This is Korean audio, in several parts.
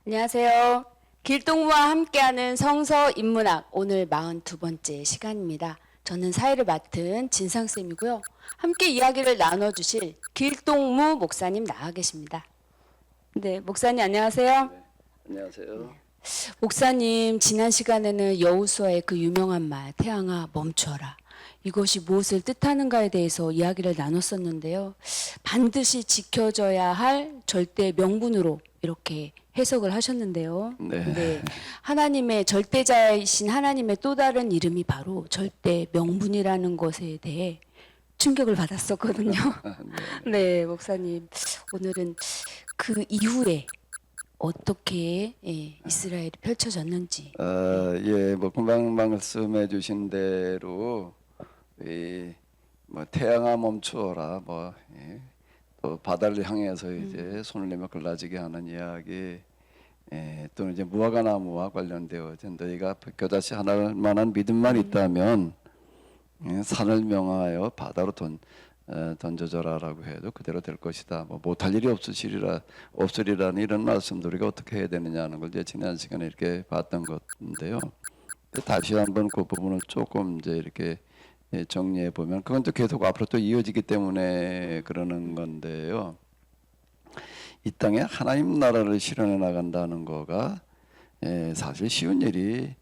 안녕하세요. 길동무와 함께하는 성서 인문학 오늘 42번째 시간입니다. 저는 사회를 맡은 진상쌤이고요. 함께 이야기를 나눠주실 길동무 목사님 나와 계십니다. 네, 목사님 안녕하세요. 네, 안녕하세요. 목사님 지난 시간에는 여호수아의 그 유명한 말 태양아 멈춰라. 이것이 무엇을 뜻하는가에 대해서 이야기를 나눴었는데요. 반드시 지켜져야 할 절대 명분으로 이렇게 해석을 하셨는데요. 네. 하나님의 절대자이신 하나님의 또 다른 이름이 바로 절대 명분이라는 것에 대해 충격을 받았었거든요. 네, 목사님 오늘은 그 이후에 어떻게 이스라엘이 펼쳐졌는지. 예, 뭐 금방 말씀해 주신 대로 뭐 태양아 멈추어라, 또 바다를 향해서 이제 손을 내밀어 갈라지게 하는 이야기, 또는 이제 무화과 나무와 관련되어진 너희가 겨자씨 하나를 만한 믿음만 있다면 산을 명하여 바다로 던져져라라고 해도 그대로 될 것이다. 뭐 못할 일이 없으리라는 이런 말씀들 우리가 어떻게 해야 되느냐는 걸 이제 지난 시간에 이렇게 봤던 건데요. 다시 한번 그 부분을 조금 이제 이렇게 정리해 보면 그건 또 계속 앞으로 또 이어지기 때문에 그러는 건데요. 이 땅에 하나님 나라를 실현해 나간다는 거가 사실 쉬운 일이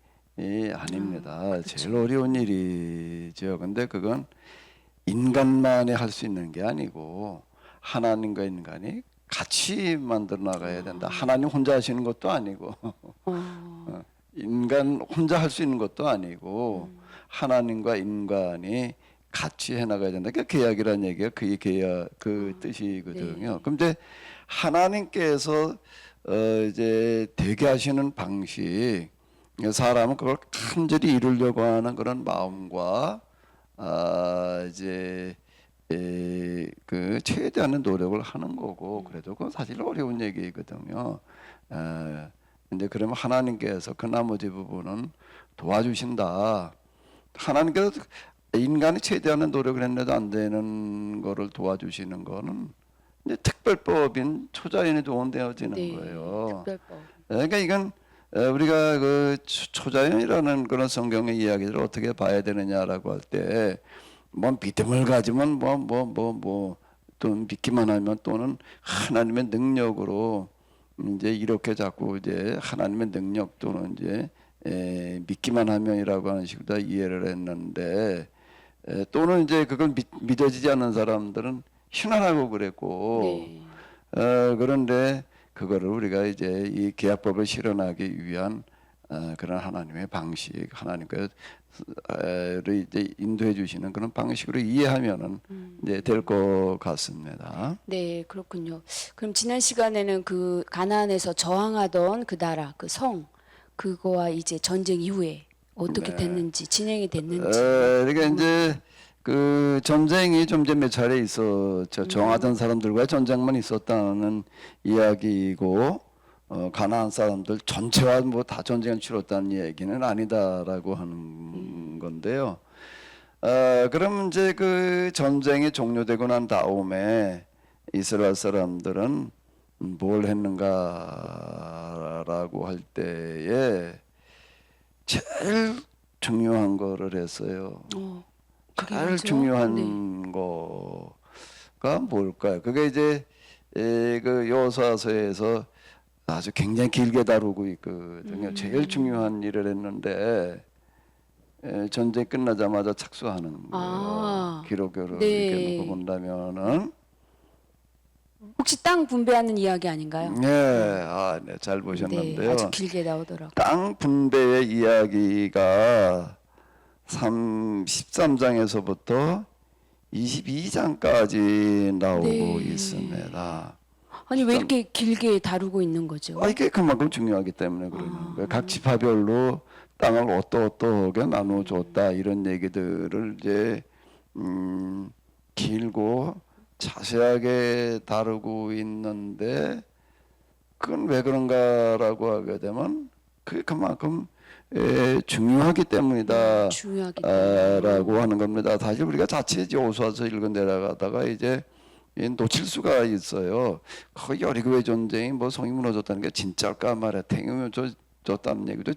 아닙니다. 제일 어려운 일이죠. 근데 그건 인간만이 할 수 있는 게 아니고 하나님과 인간이 같이 만들어 나가야 된다. 하나님 혼자 하시는 것도 아니고 인간 혼자 할 수 있는 것도 아니고 하나님과 인간이 같이 해 나가야 된다. 그게 계약이라는 얘기가 그게 계약 그 뜻이거든요. 네. 그럼 이제 하나님께서 이제 되게 하시는 방식, 사람은 그걸 간절히 이루려고 하는 그런 마음과 이제 그 최대한의 노력을 하는 거고, 그래도 그건 사실 어려운 얘기거든요. 근데 그러면 하나님께서 그 나머지 부분은 도와주신다. 하나님께서 인간이 최대한의 노력을 했는데도 안 되는 거를 도와주시는 거는 이제 특별법인 초자연이 도움되어지는 거예요. 특별법. 그러니까 이건 우리가 그 초자연이라는 그런 성경의 이야기를 어떻게 봐야 되느냐라고 할 때, 뭐 믿음을 가지면 또 믿기만 하면 또는 하나님의 능력으로 이제 이렇게 자꾸 이제 하나님의 능력 또는 이제 믿기만 하면이라고 하는 식으로 다 이해를 했는데, 또는 이제 그걸 믿어지지 않는 사람들은 신앙하고 그랬고, 네. 그런데 그거를 우리가 이제 이 계약법을 실현하기 위한 그런 하나님의 방식, 하나님께서 이제 인도해 주시는 그런 방식으로 이해하면은 이제 될 것 같습니다. 네, 그렇군요. 그럼 지난 시간에는 그 가나안에서 저항하던 그 나라, 그 성, 그거와 이제 전쟁 이후에 어떻게 네. 됐는지, 진행이 됐는지. 그러니까 이제 그 전쟁이 좀 이제 몇 차례 있었죠. 정하던 사람들과의 전쟁만 있었다는 이야기이고, 가나안 사람들 전체와 뭐 다 전쟁을 치렀다는 얘기는 아니다라고 하는 건데요. 그럼 이제 그 전쟁이 종료되고 난 다음에 이스라엘 사람들은 뭘 했는가라고 할 때에 제일 중요한 거를 했어요. 그게 제일 뭐죠? 중요한 거가 뭘까요? 그게 이제 그 여호수아서에서 아주 굉장히 길게 다루고 있거든요. 제일 중요한 일을 했는데 전쟁 끝나자마자 착수하는 거예요. 기록을 네. 이렇게 놓고 본다면은, 혹시 땅 분배하는 이야기 아닌가요? 네, 잘 네, 보셨는데요. 아주 길게 나오더라고요. 땅 분배의 이야기가 13장에서부터 22장까지 나오고 네. 있습니다. 아니 왜 이렇게 길게 다루고 있는 거죠? 이게 그만큼 중요하기 때문에 그러는 거예요. 각 지파별로 땅을 어떻게 나눠줬다 이런 얘기들을 이제 길고 자세하게 다루고 있는데, 그건 왜 그런가라고 하게 되면 그게 그만큼 중요하기 때문이다. 중요하기 때문에. 라고 하는 겁니다. 사실 우리가 자칫 여호수아서 읽어 내려가다가 이제 놓칠 수가 있어요. 거의 여리고의 전쟁이 뭐 성이 무너졌다는 게 진짜일까 말이야. 탱이 졌다는 얘기도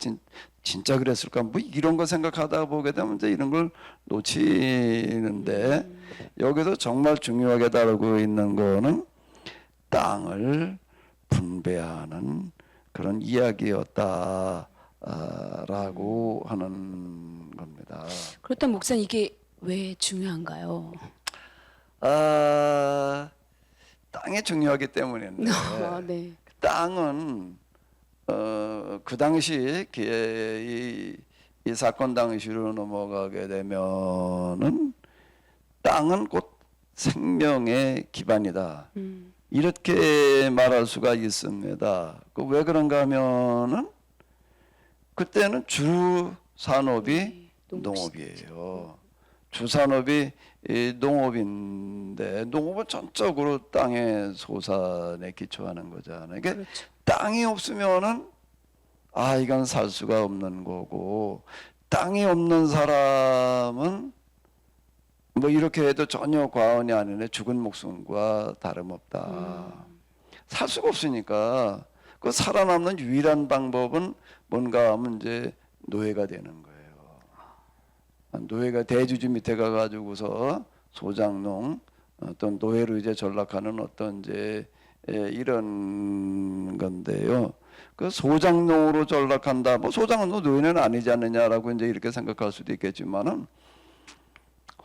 진짜 그랬을까 뭐 이런 거 생각하다 보게 되면 이제 이런 걸 놓치는데 여기서 정말 중요하게 다루고 있는 거는 땅을 분배하는 그런 이야기였다라고 하는 겁니다. 그렇다면 목사님 이게 왜 중요한가요? 땅이 중요하기 때문인데 네. 땅은 그 당시 이 사건 당시로 넘어가게 되면은 땅은 곧 생명의 기반이다. 이렇게 말할 수가 있습니다. 왜 그런가 하면은 그때는 주 산업이 농업이에요. 주 산업이 농업인데 농업은 전적으로 땅의 소산에 기초하는 거잖아요. 그러니까 그렇죠. 땅이 없으면은 이건 살 수가 없는 거고 땅이 없는 사람은 뭐 이렇게 해도 전혀 과언이 아니네 죽은 목숨과 다름없다. 살 수가 없으니까 그 살아남는 유일한 방법은 뭔가 하면 이제 노예가 되는 거예요. 노예가 대주주 밑에 가가지고서 소장농 어떤 노예로 이제 전락하는 어떤 이제 이런 건데요. 그 소장농으로 전락한다. 뭐 소장농 노예는 아니지 않느냐라고 이제 이렇게 생각할 수도 있겠지만은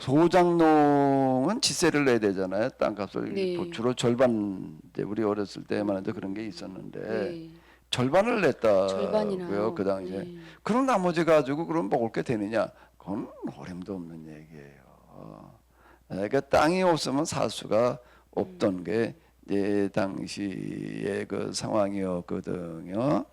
소장농은 지세를 내야 되잖아요. 땅값을 네. 주로 절반 이제 우리 어렸을 때만 해도 그런 게 있었는데 네. 절반을 냈다고요. 절반이나요? 그 당시에. 네. 그럼 나머지 가지고 그럼 먹을 게 되느냐? 그건 어림도 없는 얘기예요. 그러니까 땅이 없으면 살 수가 없던 게 이제 당시의 그 상황이었거든요.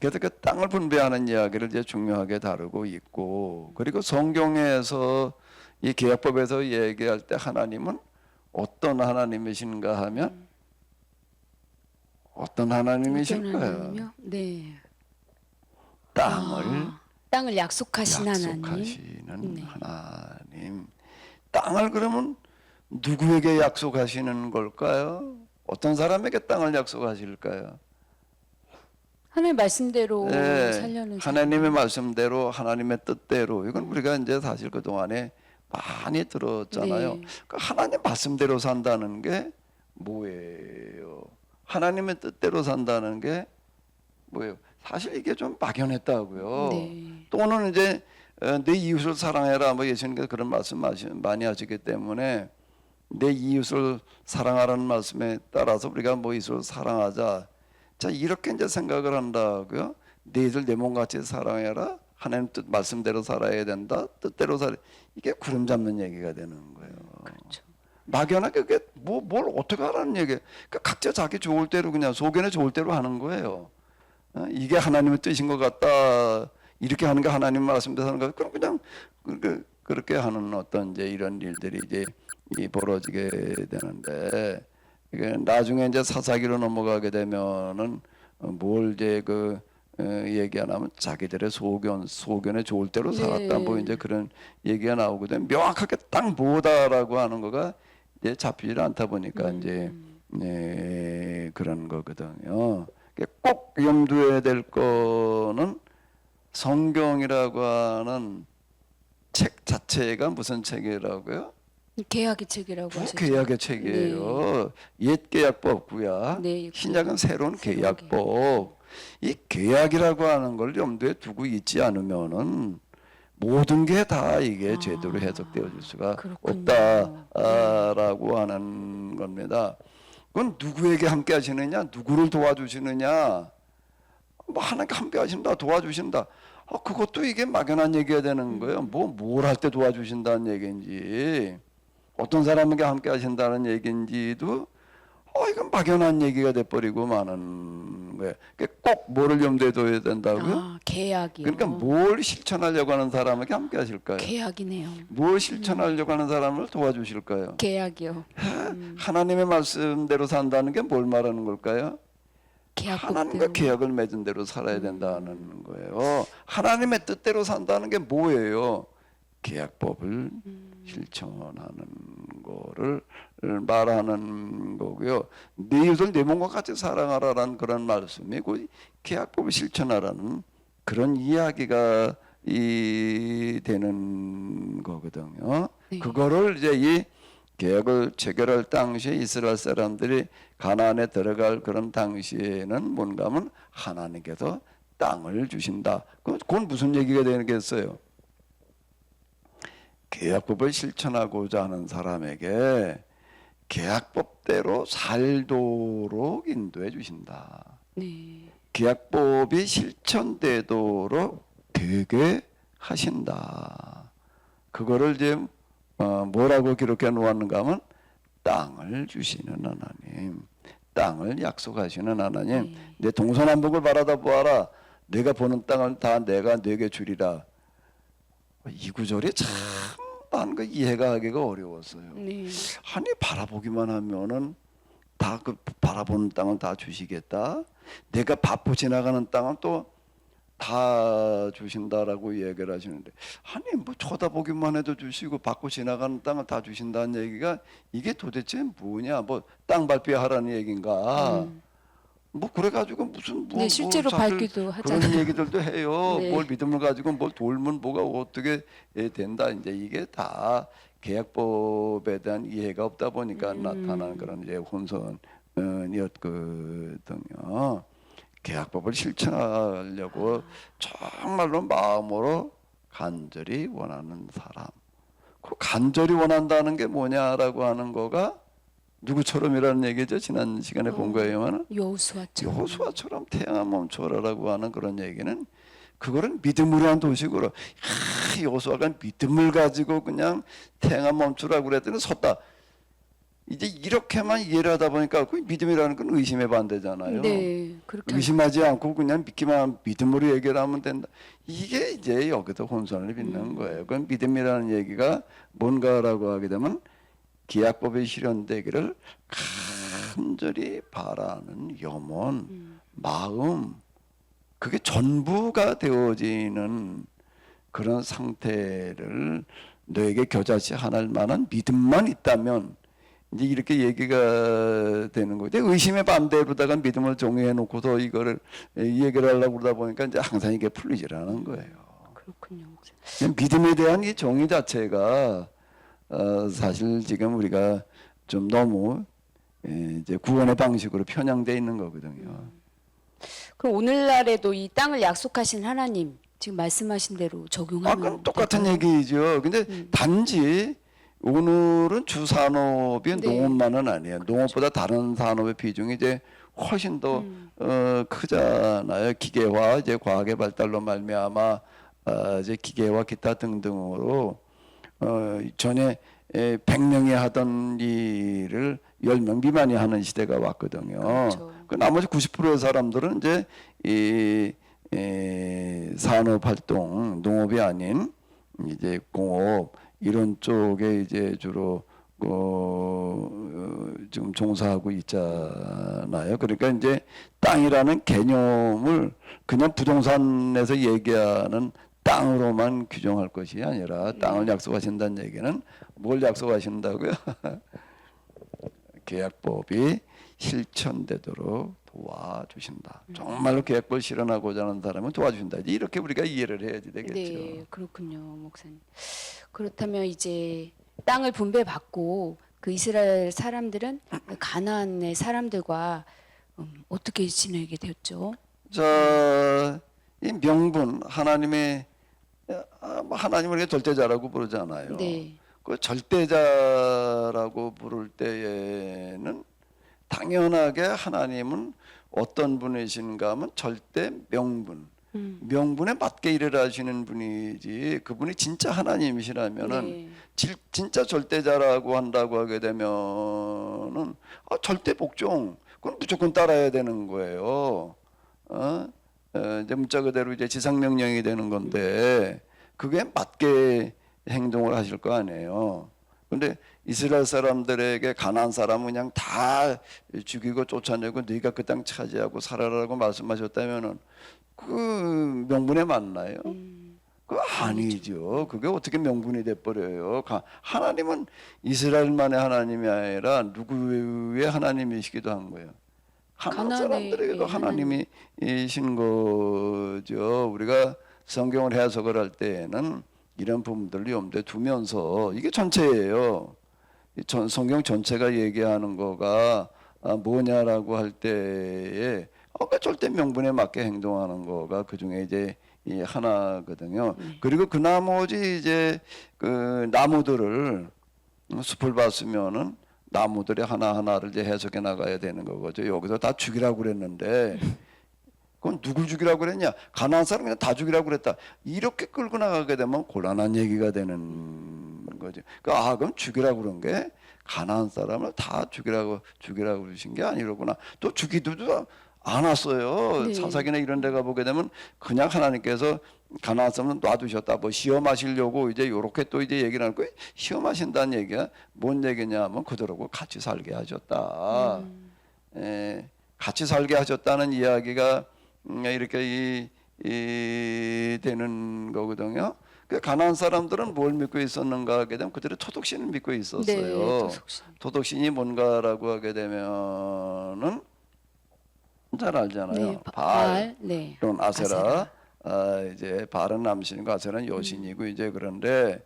그래서 그 땅을 분배하는 이야기를 이제 중요하게 다루고 있고, 그리고 성경에서 이 계약법에서 얘기할 때 하나님은 어떤 하나님이신가 하면 어떤 하나님이실까요? 하나님이요? 네. 땅을 약속하시는 하나님. 네. 하나님. 땅을 그러면 누구에게 약속하시는 걸까요? 어떤 사람에게 땅을 약속하실까요? 하나님 말씀대로 네, 살려는 하나님의 말씀대로 하나님의 뜻대로 이건 우리가 이제 사실 그 동안에 많이 들었잖아요. 네. 그 하나님 말씀대로 산다는 게 뭐예요? 하나님의 뜻대로 산다는 게 뭐예요? 사실 이게 좀 막연했다고요. 네. 또는 이제 내 이웃을 사랑해라 뭐 예수님께서 그런 말씀 많이 하시기 때문에 내 이웃을 사랑하라는 말씀에 따라서 우리가 뭐 이웃을 사랑하자. 자 이렇게 이제 생각을 한다고요. 너희들 내 몸같이 사랑해라. 하나님 뜻 말씀대로 살아야 된다. 뜻대로 살아. 이게 구름 잡는 얘기가 되는 거예요. 그렇죠. 막연하게 그게 뭘 어떻게 하라는 얘기. 그러니까 각자 자기 좋을 대로 그냥 속에는 좋을 대로 하는 거예요. 이게 하나님의 뜻인 것 같다. 이렇게 하는 게 하나님 말씀대로 하는 거. 그럼 그냥 그렇게 하는 어떤 이제 이런 일들이 이제 벌어지게 되는데. 이게 나중에 이제 사사기로 넘어가게 되면은 뭘 이제 얘기 안 하면 자기들의 소견에 좋을 대로 살았다. 네. 뭐 이제 그런 얘기가 나오거든. 명확하게 딱 뭐다라고 하는 거가 이제 잡히질 않다 보니까 이제 그런 거거든요. 꼭 염두에 될 거는 성경이라고 하는 책 자체가 무슨 책이라고요? 계약의 책이라고 하셨죠. 계약의 책이에요. 옛 계약법 구약, 네, 신약은 새로운 새로운 계약법. 이 계약이라고 하는 걸 염두에 두고 있지 않으면은 모든 게 다 이게 제대로 해석되어질 수가 그렇군요. 없다라고 하는 겁니다. 그건 누구에게 함께 하시느냐, 누구를 도와주시느냐, 뭐 하나님께 함께 하신다, 도와주신다. 그것도 이게 막연한 얘기가 되는 거예요. 뭘 할 때 도와주신다는 얘기인지. 어떤 사람에게 함께 하신다는 얘기인지도 이건 막연한 얘기가 돼버리고 마는 거예요. 꼭 뭐를 염두에 둬야 된다고요? 계약이요. 그러니까 뭘 실천하려고 하는 사람에게 함께 하실까요? 계약이네요. 뭘 실천하려고 하는 사람을 도와주실까요? 계약이요. 하나님의 말씀대로 산다는 게 뭘 말하는 걸까요? 하나님과 계약법대로. 계약을 맺은 대로 살아야 된다는 거예요. 하나님의 뜻대로 산다는 게 뭐예요? 계약법을 실천하는 거를 말하는 거고요. 네 이웃을 네 몸과 같이 사랑하라라는 그런 말씀이 그 계약법을 실천하라는 그런 이야기가 되는 거거든요. 네. 그거를 이제 이 계약을 체결할 당시에 이스라엘 사람들이 가나안에 들어갈 그런 당시에는 뭔가 하면 하나님께서 땅을 주신다. 그건 무슨 얘기가 되겠어요? 계약법을 실천하고자 하는 사람에게 계약법대로 살도록 인도해 주신다. 네. 계약법이 실천되도록 되게 하신다. 그거를 이제 뭐라고 기록해 놓았는가 하면 땅을 주시는 하나님, 땅을 약속하시는 하나님. 내 동서남북을 바라다 보아라. 내가 보는 땅을 다 내가 네게 주리라. 이 구절이 참 나는 그 이해가 하기가 어려웠어요. 네. 아니 바라보기만 하면은 다 그 바라보는 땅을 다 주시겠다. 내가 밟고 지나가는 땅은 또 다 주신다라고 얘기를 하시는데, 아니 뭐 쳐다보기만 해도 주시고 밟고 지나가는 땅을 다 주신다는 얘기가 이게 도대체 뭐냐? 뭐 땅 밟게 하라는 얘기인가? 뭐 그래가지고 무슨 뭐 네, 실제로 자꾸 밟기도 그런 하잖아요. 얘기들도 해요. 네. 뭘 믿음을 가지고 뭘 돌면 뭐가 어떻게 된다. 이제 이게 다 계약법에 대한 이해가 없다 보니까 나타나는 그런 이제 혼선이었거든요. 계약법을 실천하려고 정말로 마음으로 간절히 원하는 사람. 그 간절히 원한다는 게 뭐냐라고 하는 거가 누구처럼이라는 얘기죠. 지난 시간에 본 거예요만은 여호수아처럼 태양아 멈춰라라고 하는 그런 얘기는 그거는 믿음으로 한 도식으로 여호수아가 믿음을 가지고 그냥 태양아 멈추라고 그랬더니 섰다. 이제 이렇게만 이해를 하다 보니까 그 믿음이라는 건 의심의 반대잖아요. 네, 그렇게 의심하지 않고 그냥 믿기만 믿음으로 얘기를 하면 된다. 이게 이제 여기서 혼선을 빚는 거예요. 그 믿음이라는 얘기가 뭔가라고 하게 되면 계약법이 실현되기를 간절히 바라는 염원, 마음, 그게 전부가 되어지는 그런 상태를 너에게 겨자씨 하나일 만한 믿음만 있다면 이제 이렇게 얘기가 되는 거죠. 의심의 반대로다가 믿음을 정의해 놓고서 이거를 얘기를 하려고 그러다 보니까 이제 항상 이게 풀리질 않은 거예요. 그렇군요. 믿음에 대한 이 정의 자체가 사실 지금 우리가 좀 너무 이제 구원의 방식으로 편향돼 있는 거거든요. 그럼 오늘날에도 이 땅을 약속하신 하나님 지금 말씀하신 대로 적용하면 그럼 똑같은 될까요? 얘기죠. 근데 단지 오늘은 주산업이 네. 농업만은 아니에요. 농업보다 다른 산업의 비중이 이제 훨씬 더 크잖아요. 기계화, 이제 과학의 발달로 말미암아 이제 기계화 기타 등등으로 전에 100명이 하던 일을 10명 미만이 하는 시대가 왔거든요. 그렇죠. 그 나머지 90%의 사람들은 이제 이 산업 활동, 농업이 아닌 이제 공업 이런 쪽에 이제 주로 지금 종사하고 있잖아요. 그러니까 이제 땅이라는 개념을 그냥 부동산에서 얘기하는 땅으로만 규정할 것이 아니라 땅을 약속하신다는 얘기는 뭘 약속하신다고요? 계약법이 실천되도록 도와주신다. 정말로 계약법을 실현하고자 하는 사람은 도와주신다. 이렇게 우리가 이해를 해야지 되겠죠. 네, 그렇군요, 목사님. 그렇다면 이제 땅을 분배받고 그 이스라엘 사람들은 가나안의 사람들과 어떻게 지내게 되었죠? 자, 이 명분 하나님의 하나님을 절대자라고 부르잖아요. 네. 그 절대자라고 부를 때에는 당연하게 하나님은 어떤 분이신가 하면 절대 명분, 명분에 맞게 일을 하시는 분이지 그분이 진짜 하나님이시라면은 네. 진짜 절대자라고 한다고 하게 되면은 절대 복종 그건 무조건 따라야 되는 거예요. 이제 문자 그대로 이제 지상명령이 되는 건데 그게 맞게 행동을 하실 거 아니에요. 근데 이스라엘 사람들에게 가나안 사람은 그냥 다 죽이고 쫓아내고 네가 그 땅 차지하고 살아라라고 말씀하셨다면은 그 명분에 맞나요? 그 아니죠. 그게 어떻게 명분이 돼 버려요. 하나님은 이스라엘만의 하나님이 아니라 누구의 하나님이시기도 한 거예요. 가나안 가나안의, 사람들에게도 예, 하나님이신 거죠. 우리가 성경을 해석을 할 때에는 이런 부분들을 염두에 두면서 이게 전체예요. 성경 전체가 얘기하는 거가 뭐냐라고 할 때에 그 절대 명분에 맞게 행동하는 거가 그 중에 이제 이 하나거든요. 그리고 그 나머지 이제 그 나무들을 숲을 봤으면은 나무들의 하나하나를 이제 해석해 나가야 되는 거죠. 여기서 다 죽이라고 그랬는데 그건 누굴 죽이라고 그랬냐? 가나안 사람 그냥 다 죽이라고 그랬다. 이렇게 끌고 나가게 되면 곤란한 얘기가 되는 거죠. 그럼 죽이라고 그런 게 가나안 사람을 다 죽이라고 그러신 게 아니로구나. 또 죽이지도 않았어요. 네. 사사기나 이런 데 가보게 되면 그냥 하나님께서 가나안 사람을 놔두셨다. 뭐 시험하시려고 이제 요렇게 또 이제 얘기를 하는 거예요. 시험하신다는 얘기가 뭔 얘기냐 하면 그들하고 같이 살게 하셨다. 같이 살게 하셨다는 이야기가 이렇게 되는 거거든요. 그 가나안 사람들은 뭘 믿고 있었는가 하게 되면 그들의 토독신을 믿고 있었어요. 네, 토독신이 뭔가라고 하게 되면은 잘 알잖아요. 네, 바알, 네, 또는 아세라. 아세라. 이제 바알은 남신이고 아세라는 여신이고 이제 그런데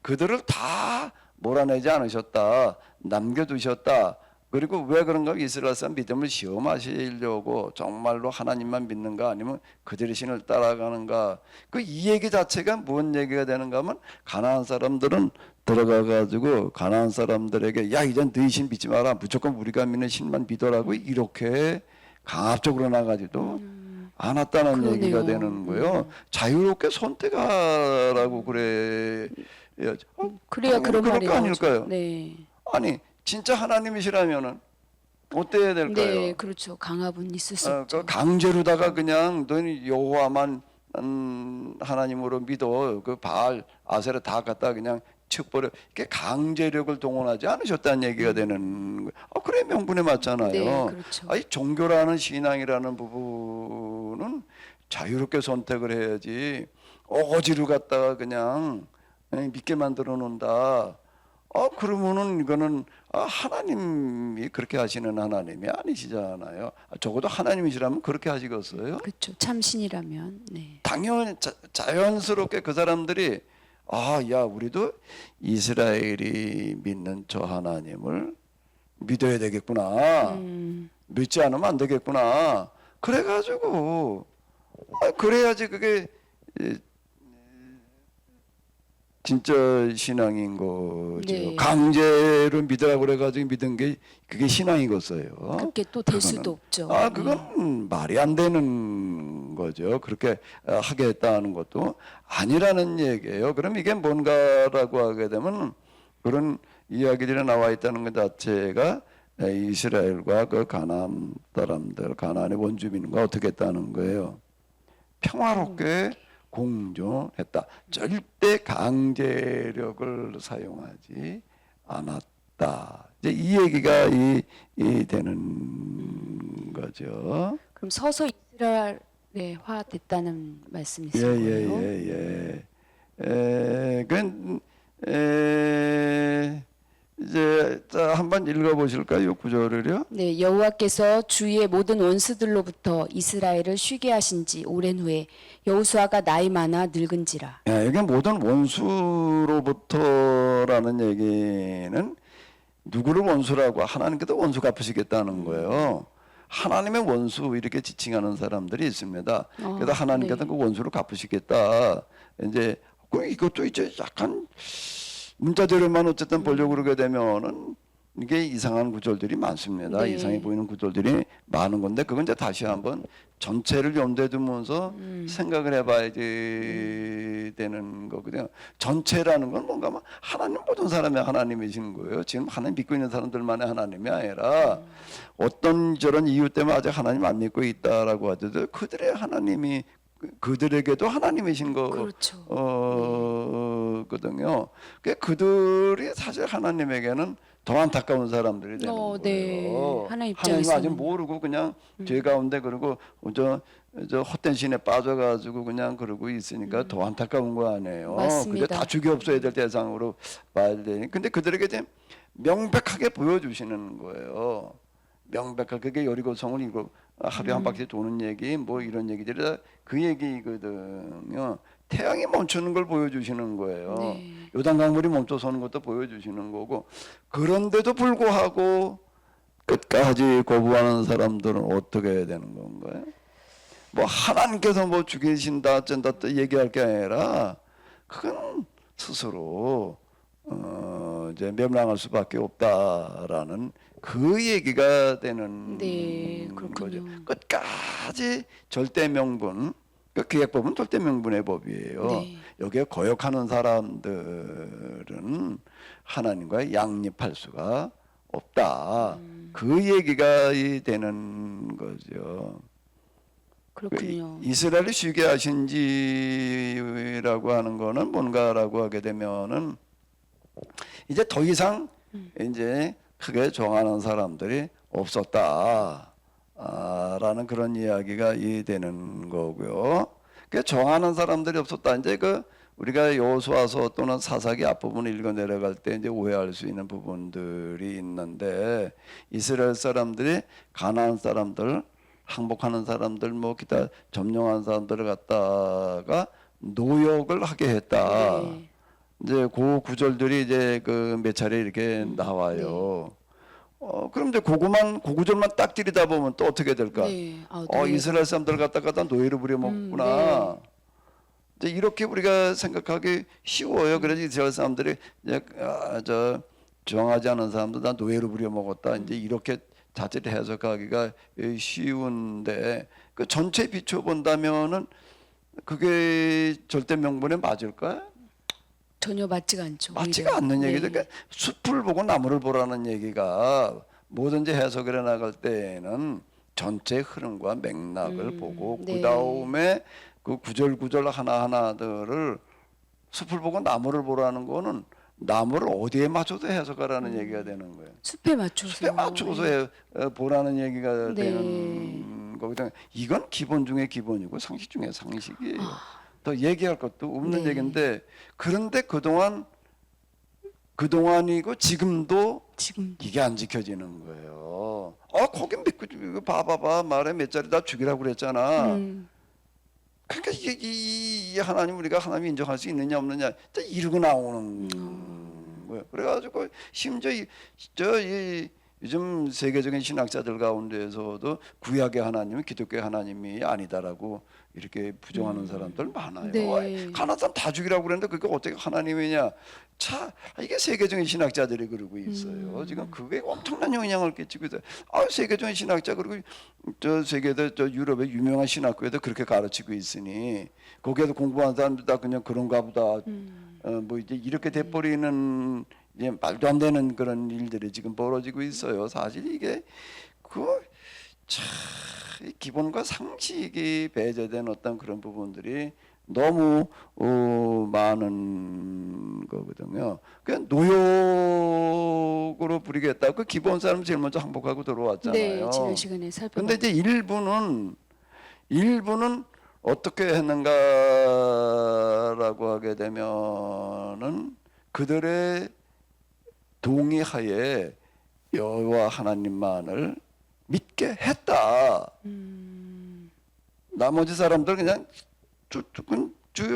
그들을 다 몰아내지 않으셨다. 남겨두셨다. 그리고 왜 그런가? 이스라엘 사람 믿음을 시험하시려고 정말로 하나님만 믿는가 아니면 그들의 신을 따라가는가? 그 이 얘기 자체가 뭔 얘기가 되는가 하면 가나안 사람들은 들어가 가지고 가나안 사람들에게 야 이젠 너희 신 믿지 마라. 무조건 우리가 믿는 신만 믿어라고 이렇게 강압적으로 나가지도 않았다는 그러네요. 얘기가 되는 거예요. 자유롭게 선택하라고 그래. 그래야 그런 그럴 말이 거 아닐까요? 나오죠. 네. 아니 진짜 하나님이시라면은 어때야 될까요? 네, 그렇죠. 강압은 있을 수 그 없죠. 강제로다가 그냥 너희 여호와만 하나님으로 믿어 그 바알 아세라 다 갖다 그냥 쳐버려 이렇게 강제력을 동원하지 않으셨다는 얘기가 되는 거예요. 그래 명분에 맞잖아요. 네, 그렇죠. 이 종교라는 신앙이라는 부분은 자유롭게 선택을 해야지 어거지로 갖다가 그냥 믿게 만들어 놓는다. 그러면은 이거는 하나님이 그렇게 하시는 하나님이 아니시잖아요. 적어도 하나님이시라면 그렇게 하시겠어요? 그렇죠. 참신이라면. 네. 당연히 자연스럽게 그 사람들이 야 우리도 이스라엘이 믿는 저 하나님을 믿어야 되겠구나. 믿지 않으면 안 되겠구나. 그래가지고 그래야지 그게 진짜 신앙인 거죠. 네. 강제로 믿으라고 그래가지고 믿은 게 그게 신앙이겠어요. 그게 또 될 수도 없죠. 그건 말이 안 되는 거죠. 그렇게 하겠다는 것도 아니라는 얘기예요. 그럼 이게 뭔가라고 하게 되면 그런 이야기들이 나와 있다는 것 자체가 이스라엘과 그 가나안 사람들, 가나안의 원주민과 어떻게 했다는 거예요. 평화롭게 공존했다. 절대 강제력을 사용하지 않았다. 이제 이 얘기가 이 되는 거죠. 그럼 서서 이스라엘화 됐다는 말씀이신 거예요? 이제 한번 읽어보실까요? 구절을요. 네, 여호와께서 주위의 모든 원수들로부터 이스라엘을 쉬게 하신 지 오랜 후에 여호수아가 나이 많아 늙은지라. 이게 모든 원수로부터라는 얘기는 누구를 원수라고 하나님께도 원수 갚으시겠다는 거예요. 하나님의 원수 이렇게 지칭하는 사람들이 있습니다. 그래서 하나님께서 네. 그 원수를 갚으시겠다. 이제 이것도 이제 약간 문자대로만 어쨌든 보려고 그러게 되면은 이게 이상한 구절들이 많습니다. 네. 이상해 보이는 구절들이 많은 건데 그건 이제 다시 한번 전체를 염두에 두면서 생각을 해봐야지 되는 거거든요. 전체라는 건 뭔가 막 하나님 모든 사람의 하나님이신 거예요. 지금 하나님 믿고 있는 사람들만의 하나님이 아니라 어떤 저런 이유 때문에 아직 하나님 안 믿고 있다라고 하더라도 그들의 하나님이 그들에게도 하나님이신 거 그렇죠. 그거든요. 그들이 사실 하나님에게는 더 안타까운 사람들이 되는 거예요. 네. 하나님 하나님 아직 입장에서는. 모르고 그냥 죄 가운데 그러고 저 헛된 신에 빠져가지고 그냥 그러고 있으니까 더 안타까운 거 아니에요. 맞습니다. 그저 다 죽여 없어야 될 대상으로 봐야 되니. 근데 그들에게 이제 명백하게 보여주시는 거예요. 명백하게 그게 여리고성을 이거 하루에 한 바퀴 도는 얘기 뭐 이런 얘기들이 다 그 얘기거든요. 태양이 멈추는 걸 보여주시는 거예요. 네. 요단강물이 멈춰서는 것도 보여주시는 거고, 그런데도 불구하고 끝까지 거부하는 사람들은 어떻게 해야 되는 건가요? 뭐 하나님께서 뭐 죽이신다 어쩐다 또 얘기할 게 아니라 그건 스스로 이제 멸망할 수밖에 없다라는 그 얘기가 되는 네, 거죠. 그렇군요. 끝까지 절대 명분, 그 기획법은 절대 명분의 법이에요. 네. 여기에 거역하는 사람들은 하나님과 양립할 수가 없다. 그 얘기가 되는 거죠. 그렇군요. 이스라엘을 쉬게 하신 지라고 하는 거는 뭔가라고 하게 되면은 이제 더 이상 이제 크게 정하는 사람들이 없었다. 라는 그런 이야기가 되는 거고요. 그 정하는 사람들이 없었다. 이제 그 우리가 여호수아서 또는 사사기 앞부분을 읽어 내려갈 때 이제 오해할 수 있는 부분들이 있는데, 이스라엘 사람들이 가나안 사람들, 항복하는 사람들, 뭐 기타 점령한 사람들을 갖다가 노역을 하게 했다. 네. 이제 그 구절들이 이제 그 몇 차례 이렇게 나와요. 그럼 이제 그 구절만 딱 들이다 보면 또 어떻게 될까? 네. 네. 이스라엘 사람들 갖다가 노예로 부려먹구나. 네. 이제 이렇게 우리가 생각하기 쉬워요. 그래서 이스라엘 사람들이 이제 정하지 않은 사람들 다 노예로 부려먹었다. 이제 이렇게 자체를 해석하기가 쉬운데, 그 전체 비춰 본다면은 그게 절대 명분에 맞을까요? 전혀 맞지가 않죠. 맞지가 오히려. 않는 네. 얘기죠. 그러니까 숲을 보고 나무를 보라는 얘기가 뭐든지 해석을 해 나갈 때에는 전체 흐름과 맥락을 보고 네. 그 다음에 그 구절 하나하나들을 숲을 보고 나무를 보라는 거는 나무를 어디에 맞춰서 해석하라는 얘기가 되는 거예요. 숲에 맞춰서. 숲에 맞춰서 보라는 얘기가 네. 되는 거거든요. 이건 기본 중에 기본이고 상식 중에 상식이에요. 더 얘기할 것도 없는 네. 얘기인데, 그런데 그동안이고 지금도 지금 이게 안 지켜지는 거예요. 거긴 믿고 이거 봐봐봐 말에 몇 자리 다 죽이라고 그랬잖아. 그러니까 이게 이 하나님, 우리가 하나님 인정할 수 있느냐 없느냐 또 이러고 나오는 거예요. 그래가지고 심지어 요즘 세계적인 신학자들 가운데에서도 구약의 하나님은 기독교의 하나님이 아니다라고 이렇게 부정하는 사람들 많아요. 네. 가나안 사람 다 죽이라고 그랬는데 그게 어떻게 하나님이냐? 이게 세계적인 신학자들이 그러고 있어요. 지금 그게 엄청난 영향을 끼치고 있어요. 세계적인 신학자, 그리고 저 세계도 저 유럽의 유명한 신학교에도 그렇게 가르치고 있으니 거기에도 공부한 사람들 다 그냥 그런가 보다. 뭐 이제 이렇게 돼버리는 이제 말도 안 되는 그런 일들이 지금 벌어지고 있어요. 사실 이게 이 기본과 상식이 배제된 어떤 그런 부분들이 너무 많은 거거든요. 그냥 노역으로 부리겠다. 그 기본 사람 제일 먼저 항복하고 들어왔잖아요. 네, 지난 시간에 근데 살펴봤는데 이제 일부는 어떻게 했는가라고 하게 되면은 그들의 동의하에 여호와 하나님만을 믿게 했다. 나머지 사람들 그냥 쭉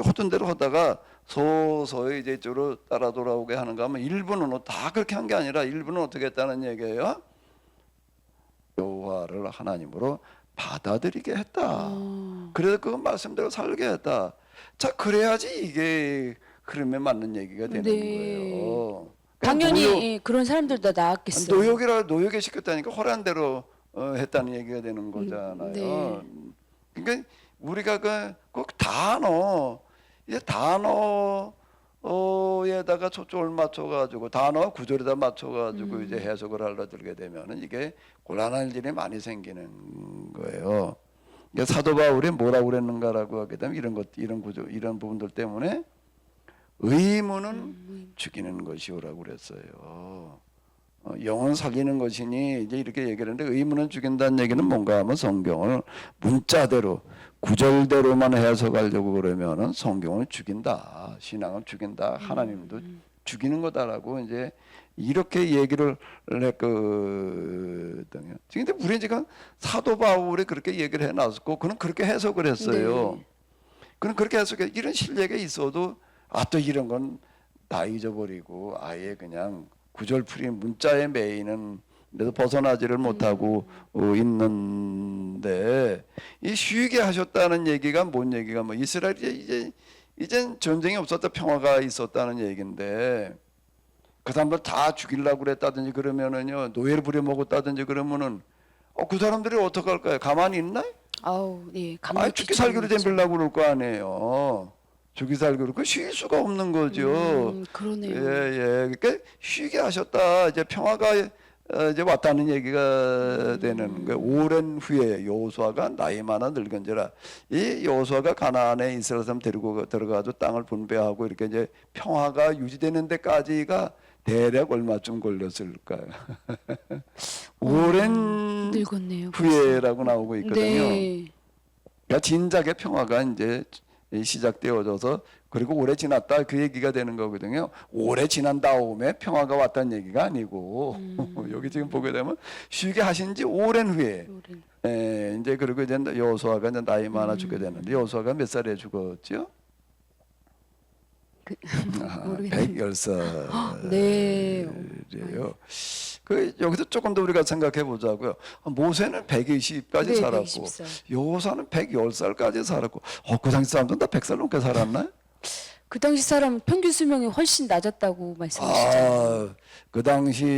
허던 대로 하다가 서서히 이제 이쪽으로 따라 돌아오게 하는가 하면, 일부는 다 그렇게 한 게 아니라 일부는 어떻게 했다는 얘기예요? 여호와를 하나님으로 받아들이게 했다. 그래서 그 말씀대로 살게 했다. 자, 그래야지 이게 흐름에 맞는 얘기가 되는 네. 거예요. 당연히 그런 사람들도 나왔겠어요. 노역에 시켰다니까 허란 대로 했다는 얘기가 되는 거잖아요. 네. 그러니까 우리가 그 단어에다가 초점을 맞춰가지고 단어 구절에다 맞춰가지고 이제 해석을 하려 들게 되면은 이게 곤란한 일이 많이 생기는 거예요. 그러니까 사도 바울이 뭐라고 그랬는가라고 하게 되면 이런 구조, 이런 부분들 때문에 의무는 죽이는 것이오라고 그랬어요. 영혼 살리는 것이니 이제 이렇게 얘기를 하는데 의무는 죽인다는 얘기는 뭔가 하면 성경을 문자대로 구절대로만 해석하려고 그러면은 성경을 죽인다, 신앙을 죽인다, 하나님도 죽이는 거다라고 이제 이렇게 얘기를 했거든요. 근데 우리 지금 사도 바울이 그렇게 얘기를 해놨고 그는 그렇게 해석을 했어요. 네. 그는 그렇게 해석해 이런 신뢰가 있어도 또 이런 건 다 잊어버리고 아예 그냥 구절풀이 문자에 매이는 그래서 벗어나지를 못하고 있는데 이 쉬게 하셨다는 얘기가 뭔 얘기가 뭐 이스라엘이 이젠 전쟁이 없었다 평화가 있었다는 얘기인데 그 사람들 다 죽이려고 그랬다든지 그러면은요 노예를 부려먹었다든지 그러면은 그 사람들이 어떡할까요? 가만히 있나? 아우, 네. 죽기 살기로 덤비려고 그럴 거 아니에요. 죽기 살기로 그 쉴 수가 없는 거죠. 그러네요. 예. 그러니까 쉬게 하셨다. 이제 평화가 이제 왔다는 얘기가 되는 거예요. 오랜 후에 여호수아가 나이 많아 늙은지라 이 여호수아가 가나안에 이스라엘 사람 데리고 들어가서 땅을 분배하고 이렇게 이제 평화가 유지되는 데까지가 대략 얼마쯤 걸렸을까요? 오랜 늙었네요. 후에라고 나오고 있거든요. 네. 그러니까 진작에 평화가 이제 시작되어져서 그리고 오래 지났다 그 얘기가 되는 거거든요. 오래 지난 다음에 평화가 왔다는 얘기가 아니고 여기 지금 보게 되면 쉬게 하신 지 오랜 후에 이제 그리고 이제 여호수아가 이제 나이 많아 죽게 되는데 여호수아가 몇 살에 죽었죠? 모르겠네요. 110살. 네. 래요. 여기서 조금 더 우리가 생각해 보자고요. 모세는 120까지 네, 살았고 120살. 여호수아는 110살까지 살았고 그 당시 사람들은 다 100살 넘게 살았나요? 그 당시 사람 평균 수명이 훨씬 낮았다고 말씀하시잖아요. 그 당시에는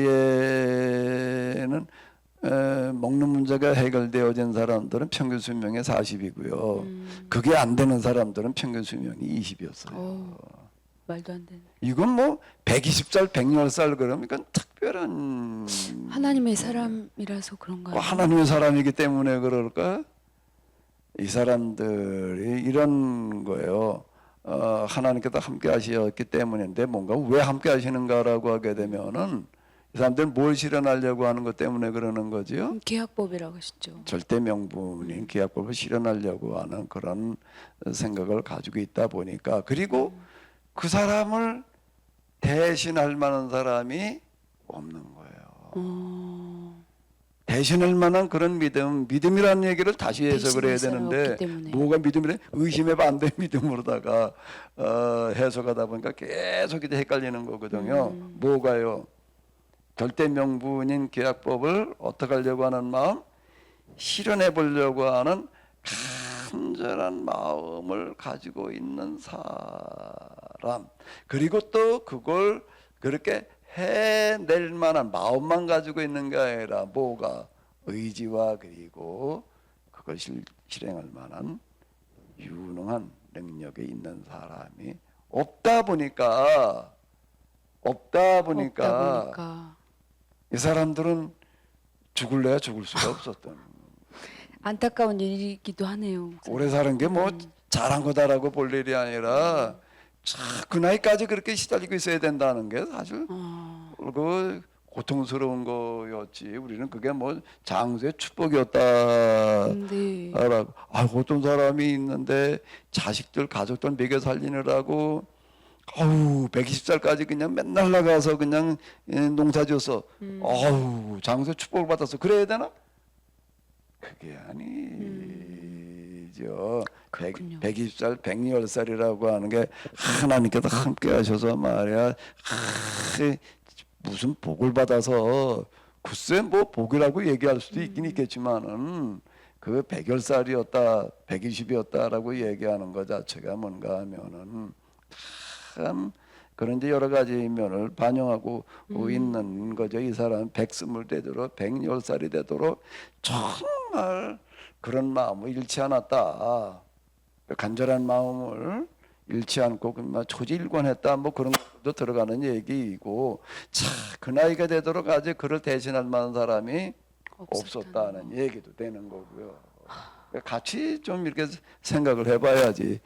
먹는 문제가 해결되어진 사람들은 평균 수명이 40이고요. 그게 안 되는 사람들은 평균 수명이 20이었어요. 말도 안 되네. 이건 뭐 120살, 110살 그러면 이건 특별한 하나님의 사람이라서 그런가요? 하나님의 사람이기 때문에 그럴까? 이 사람들이 이런 거예요. 하나님께서 함께 하셨기 때문인데 뭔가 왜 함께 하시는가라고 하게 되면은 이 사람들은 뭘 실현하려고 하는 것 때문에 그러는 거지요? 계약법이라고 하셨죠. 절대 명분인 계약법을 실현하려고 하는 그런 생각을 가지고 있다 보니까 그리고 그 사람을 대신할 만한 사람이 없는 거예요. 대신할 만한 그런 믿음이라는 얘기를 다시 해석을 해야 되는데 뭐가 믿음이래? 의심의 반대 믿음으로다가 해석하다 보니까 계속 이제 헷갈리는 거거든요. 뭐가요? 절대 명분인 계약법을 어떻게 하려고 하는 마음? 실현해 보려고 하는 간절한 마음을 가지고 있는 사람 그리고 또 그걸 그렇게 해낼 만한 마음만 가지고 있는 게 아니라 뭐가 의지와 그리고 그걸 실행할 만한 유능한 능력이 있는 사람이 없다 보니까 이 사람들은 죽을래야 죽을 수가 없었던 안타까운 일이기도 하네요. 오래 사는 게 뭐 잘한 거다라고 볼 일이 아니라 그 나이까지 그렇게 시달리고 있어야 된다는 게 사실 그 고통스러운 거였지. 우리는 그게 뭐 장수의 축복이었다라고. 네. 어떤 사람이 있는데 자식들 가족들 먹여 살리느라고 120살까지 그냥 맨날 나가서 그냥 농사지어서 장수의 축복을 받았어. 그래야 되나? 그게 아니죠. 120살, 110살이라고 하는 게 하나님께서 함께 하셔서 말이야. 무슨 복을 받아서 글쎄 뭐 복이라고 얘기할 수도 있긴 있겠지만은 그 110살이었다, 120이었다라고 얘기하는 것 자체가 뭔가 하면은 참 그런 이제 여러 가지 면을 반영하고 있는 거죠. 이 사람 120을 되도록 110살이 되도록 정말 그런 마음을 잃지 않았다. 간절한 마음을 잃지 않고 초지일관했다. 뭐 그런 것도 들어가는 얘기이고 그 나이가 되도록 아직 그를 대신할 만한 사람이 없었다는 얘기도 되는 거고요. 같이 좀 이렇게 생각을 해봐야지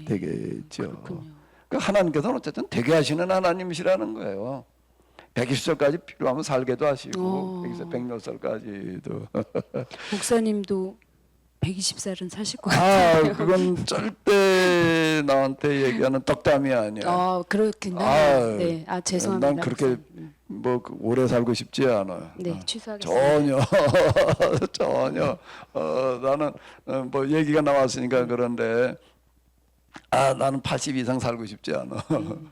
되겠죠. 그렇군요. 그 하나님께서는 어쨌든 되게 하시는 하나님이시라는 거예요. 120살까지 필요하면 살게도 하시고 100살까지도. 목사님도 120살은 사실 것 아, 같아요. 그건 절대 나한테 얘기하는 떡담이 아니야. 그렇군요. 아, 네, 죄송합니다. 난 그렇게 목사님. 오래 살고 싶지 않아요. 네, 취소하겠습니다. 전혀 전혀 나는 뭐 얘기가 나왔으니까 그런데 나는 80 이상 살고 싶지 않아.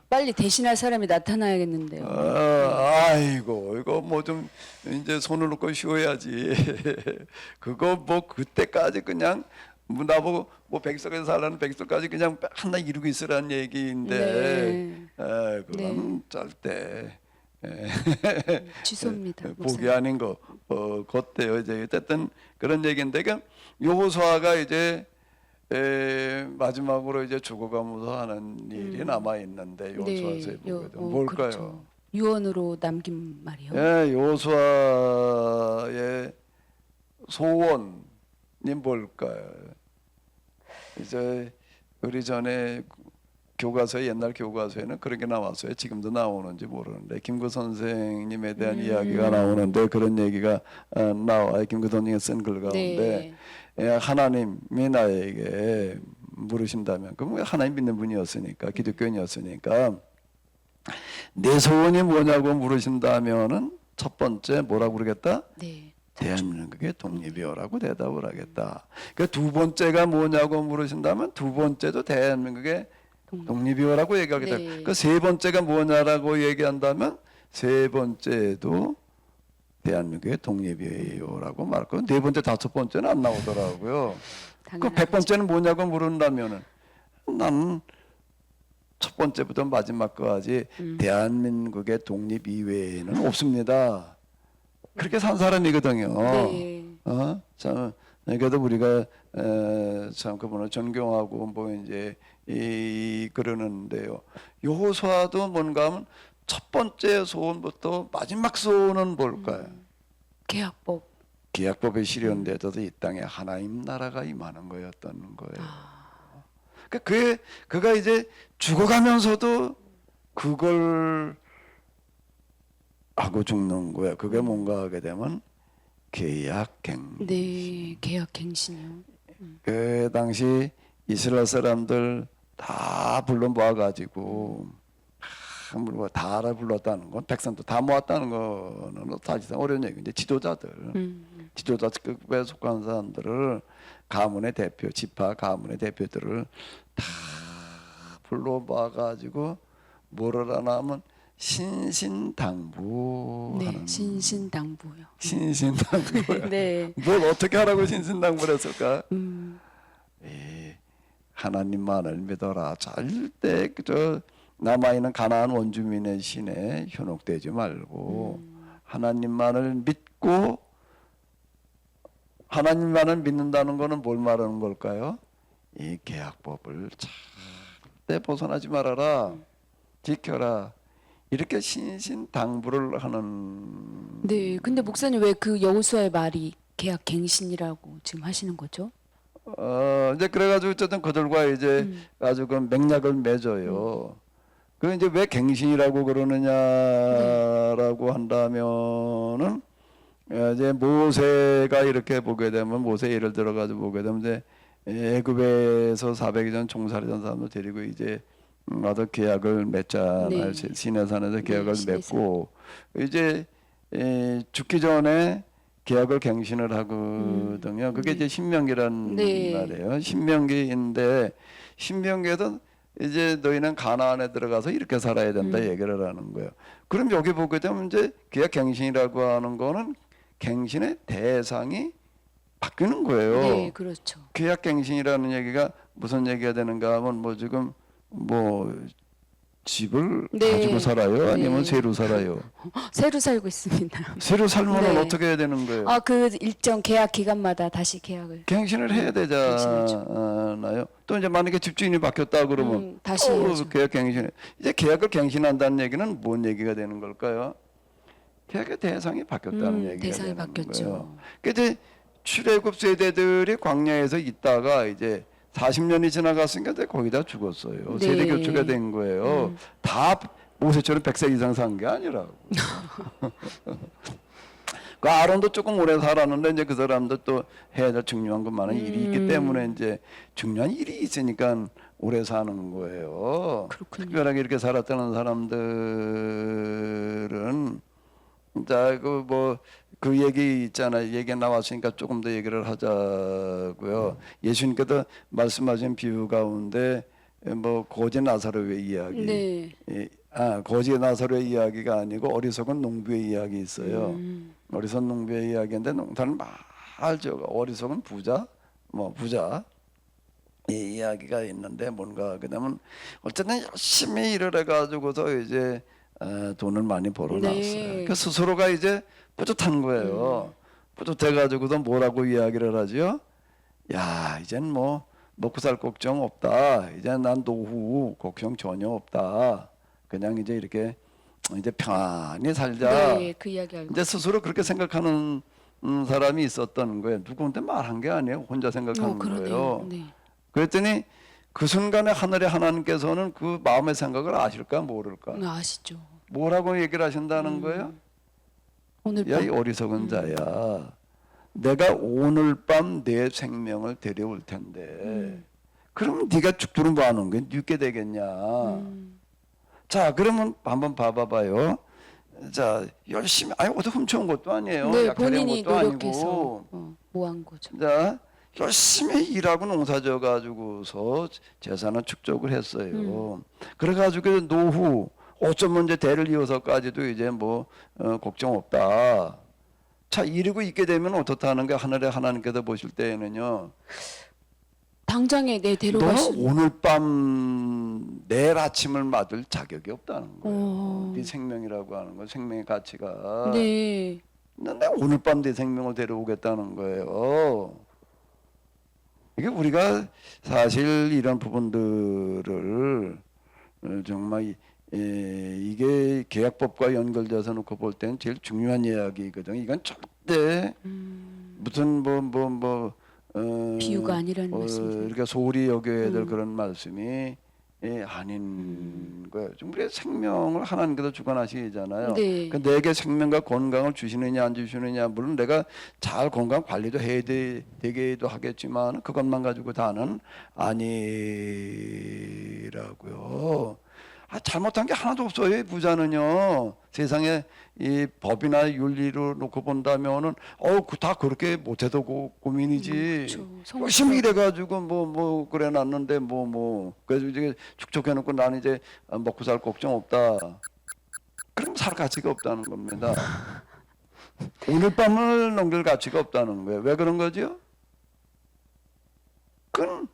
빨리 대신할 사람이 나타나야겠는데요. 아이고 이거 뭐 좀 이제 손을 놓고 쉬어야지. 그거 뭐 그때까지 그냥 뭐 나보고 뭐 100살까지 살라는 100살까지 그냥 하나 이루고 있으라는 얘기인데 그건 절대 취소입니다. 복이 목사님. 아닌 거 걷대요. 이제 어쨌든 그런 얘기인데 그 여호수아가 이제 마지막으로 이제 죽어가면서 하는 일이 남아 있는데 여호수아서에 보게 되면 뭘까요? 그렇죠. 유언으로 남긴 말이요. 예, 여호수아의 소원이 뭘까요? 이제 우리 전에 교과서에 옛날 교과서에는 그런 게 나왔어요. 지금도 나오는지 모르는데 김구 선생님에 대한 이야기가 나오는데 그런 얘기가 나와요. 김구 선생이 쓴 글 가운데 하나님이 나에게 물으신다면 그럼 하나님 믿는 분이었으니까 기독교인이었으니까 내 소원이 뭐냐고 물으신다면은 첫 번째 뭐라고 그러겠다? 네. 대한민국의 독립이요라고 대답을 하겠다. 그 두 번째가 뭐냐고 물으신다면 두 번째도 대한민국의 독립이요라고 얘기하겠다. 네. 그 세 번째가 뭐냐라고 얘기한다면 세 번째도 대한민국의 독립이요라고 말하고 네 번째 다섯 번째는 안 나오더라고요. 그 100번째는 뭐냐고 물은다면은 나는 첫 번째부터 마지막까지 대한민국의 독립 이외에는 없습니다. 그렇게 산 사람이거든요. 네. 참 그래도 우리가 참 그분을 존경하고 뭐 이제 그러는데요. 여호수아도 뭔가 하면 첫 번째 소원부터 마지막 소원은 뭘까요? 계약법. 계약법에 실현되어도 이 땅에 하나님 나라가 임하는 거였던 거예요. 그러니까 그가 이제 죽어가면서도 그걸 하고 죽는 거예요. 그게 뭔가 하게 되면 계약갱. 네, 계약갱신이요. 그 당시 이스라엘 사람들 다 불러 모아가지고 다 알아 불렀다는 건 백성도 다 모았다는 거는 사실상 어려운 얘기인데 지도자급에 속한 사람들을 가문의 대표, 지파 가문의 대표들을 다 불러 모아가지고 뭐를 하나 하면 신신당부하는. 네, 신신당부요. 신신당부야. 네. 뭘 어떻게 하라고 신신당부를 했을까? 음. 하나님만을 믿어라. 절대 저 남아있는 가나안 원주민의 신에 현혹되지 말고 하나님만을 믿고 하나님만을 믿는다는 것은 뭘 말하는 걸까요? 이 계약법을 절대 벗어나지 말아라. 지켜라. 이렇게 신신당부를 하는. 네, 근데 목사님 왜 그 여호수아의 말이 계약갱신이라고 지금 하시는 거죠? 이제 그래가지고 어쨌든 그들과 이제 아주 그 맥락을 맺어요. 그 이제 왜 갱신이라고 그러느냐라고 한다면은 이제 모세가 이렇게 보게 되면 모세 예를 들어가지고 보게 되면 이제 애굽에서 400여 년 종살이던 사람들 데리고 이제 나도 계약을 맺잖아요. 네. 시내산에서 계약을 시내산. 맺고 이제 죽기 전에 계약을 갱신을 하거든요. 그게 이제 신명기란 네. 말이에요. 신명기인데 신명기에도 이제 너희는 가나안에 들어가서 이렇게 살아야 된다 얘기를 하는 거예요. 그럼 여기 보게 되면 이제 계약 갱신이라고 하는 거는 갱신의 대상이 바뀌는 거예요. 네, 그렇죠. 계약 갱신이라는 얘기가 무슨 얘기가 되는가 하면 뭐 지금 뭐 집을 네. 가지고 살아요? 아니면 네. 새로 살아요? 새로 살고 있습니다. 새로 살면은 네. 어떻게 해야 되는 거예요? 그 일정 계약 기간마다 다시 계약을 갱신을 해야 되잖아요. 또 이제 만약에 집주인이 바뀌었다 그러면 다시 해야죠. 계약 갱신. 이제 계약을 갱신한다는 얘기는 뭔 얘기가 되는 걸까요? 계약의 대상이 바뀌었다는 얘기가 대상이 되는 바뀌었죠. 거예요. 그 이제 출애굽 세대들이 광야에서 있다가 이제 40년이 지나갔으니까 이제 거의 다 죽었어요. 네. 세대 교체가 된 거예요. 다 모세처럼 100세 이상 산 게 아니라고. 그 아론도 조금 오래 살았는데 이제 그 사람도 또 해야 될 중요한 것 많은 일이 있기 때문에 이제 중요한 일이 있으니까 오래 사는 거예요. 그렇군요. 특별하게 이렇게 살았다는 사람들은 자, 그 얘기 있잖아요. 얘기 나왔으니까 조금 더 얘기를 하자고요. 예수님께서 말씀하신 비유 가운데 뭐 거지 나사로의 이야기. 네. 거지 나사로의 이야기가 아니고 어리석은 농부의 이야기 있어요. 어리석은 농부의 이야기인데 농사는 말죠. 어리석은 부자, 부자. 이 이야기가 있는데 뭔가 그다음은 어쨌든 열심히 일을 해가지고서 이제 돈을 많이 벌어놨어요. 네. 그 스스로가 이제 뿌듯한 거예요. 뿌듯해가지고서 뭐라고 이야기를 하죠? 야, 이젠 뭐 먹고 살 걱정 없다. 이제 난 노후 걱정 전혀 없다. 그냥 이제 이렇게 이제 편안히 살자. 네, 그 이야기 알고. 이제 스스로 그렇게 생각하는 사람이 있었던 거예요. 누구한테 말한 게 아니에요. 혼자 생각하는 그러네요. 거예요. 네. 그랬더니 그 순간에 하늘의 하나님께서는 그 마음의 생각을 아실까 모를까? 아시죠. 뭐라고 얘기를 하신다는 거예요? 오늘 야, 밤. 이 어리석은 자야. 내가 오늘 밤 내 생명을 데려올 텐데. 그럼 네가 죽도록 뭐 하는 거야? 늙게 되겠냐? 자, 그러면 한번 봐봐요. 자, 열심히 어디 훔쳐온 것도 아니에요. 네, 약탈한 본인이 것도 노력해서 아니고. 모한 거죠. 자, 열심히 일하고 농사져 가지고서 재산을 축적을 했어요. 그래 가지고 노후 어쩌면 이제 대를 이어서까지도 이제 걱정 없다. 자, 이러고 있게 되면 어떻다는 게 하늘의 하나님께서 보실 때에는요. 당장에 내 너는 데려가시. 오늘 밤 내일 아침을 맞을 자격이 없다는 거예요. 네 생명이라고 하는 건 생명의 가치가. 네. 내 오늘 밤 내 생명을 데려오겠다는 거예요. 이게 우리가 사실 이런 부분들을 정말 이게 계약법과 연결돼서 놓고 볼 때는 제일 중요한 이야기거든요. 이건 절대 무슨 비유가 아니라는 말씀이죠. 이렇게 소홀히 여겨야 될 그런 말씀이 아닌 거예요. 좀 우리의 생명을 하나님께서 주관하시잖아요. 네. 그 내게 생명과 건강을 주시느냐 안 주시느냐 물론 내가 잘 건강 관리도 해야 되기도 하겠지만 그것만 가지고 다는 아니라고요. 잘못한 게 하나도 없어요. 이 부자는요. 세상에 이 법이나 윤리로 놓고 본다면은 다 그렇게 못해도 고민이지. 그렇죠. 열심히 일해가지고 그래 놨는데 그래서 이제 축적해놓고 나는 이제 먹고 살 걱정 없다. 그럼 살 가치가 없다는 겁니다. 오늘 밤을 넘길 가치가 없다는 거예요. 왜 그런 거죠? 그건